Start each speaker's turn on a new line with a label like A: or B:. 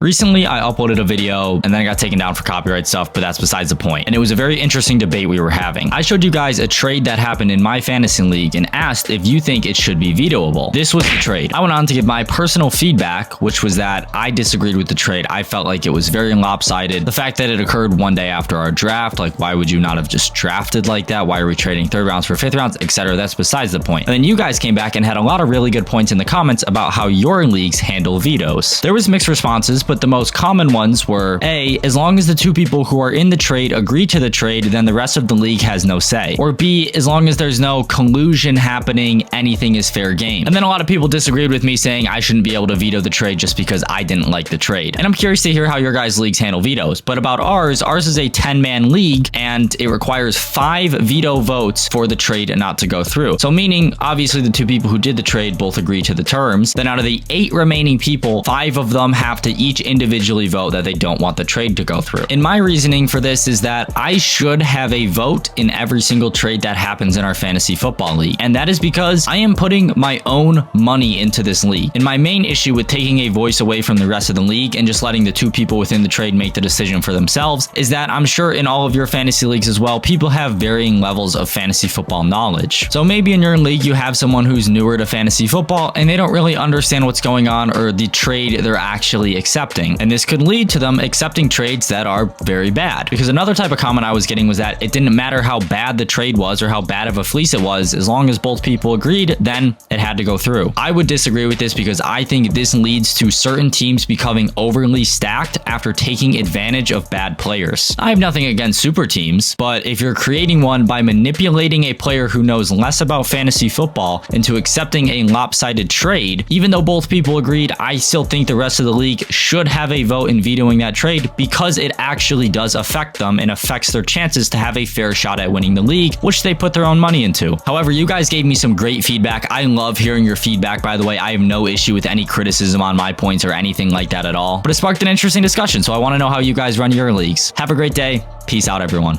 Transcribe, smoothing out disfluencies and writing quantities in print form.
A: Recently, I uploaded a video and then I got taken down for copyright stuff, but that's besides the point. And it was a very interesting debate we were having. I showed you guys a trade that happened in my fantasy league and asked if you think it should be vetoable. This was the trade. I went on to give my personal feedback, which was that I disagreed with the trade. I felt like it was very lopsided. The fact that it occurred one day after our draft, like why would you not have just drafted like that? Why are we trading third rounds for fifth rounds, etc.? That's besides the point. And then you guys came back and had a lot of really good points in the comments about how your leagues handle vetoes. There was mixed responses, but the most common ones were A, as long as the two people who are in the trade agree to the trade, then the rest of the league has no say. Or B, as long as there's no collusion happening, anything is fair game. And then a lot of people disagreed with me, saying I shouldn't be able to veto the trade just because I didn't like the trade. And I'm curious to hear how your guys' leagues handle vetoes. But about ours is a 10-man league and it requires 5 veto votes for the trade not to go through. So meaning obviously the two people who did the trade both agree to the terms. Then out of the 8 remaining people, 5 of them have to each individually vote that they don't want the trade to go through. And my reasoning for this is that I should have a vote in every single trade that happens in our fantasy football league. And that is because I am putting my own money into this league. And my main issue with taking a voice away from the rest of the league and just letting the two people within the trade make the decision for themselves is that I'm sure in all of your fantasy leagues as well, people have varying levels of fantasy football knowledge. So maybe in your league, you have someone who's newer to fantasy football and they don't really understand what's going on or the trade they're actually accepting. And this could lead to them accepting trades that are very bad. Because another type of comment I was getting was that it didn't matter how bad the trade was or how bad of a fleece it was, as long as both people agreed, then it had to go through. I would disagree with this because I think this leads to certain teams becoming overly stacked after taking advantage of bad players. I have nothing against super teams, but if you're creating one by manipulating a player who knows less about fantasy football into accepting a lopsided trade, even though both people agreed, I still think the rest of the league should have a vote in vetoing that trade because it actually does affect them and affects their chances to have a fair shot at winning the league, which they put their own money into. However, you guys gave me some great feedback. I love hearing your feedback, by the way. I have no issue with any criticism on my points or anything like that at all, but it sparked an interesting discussion, so I want to know how you guys run your leagues. Have a great day. Peace out, everyone.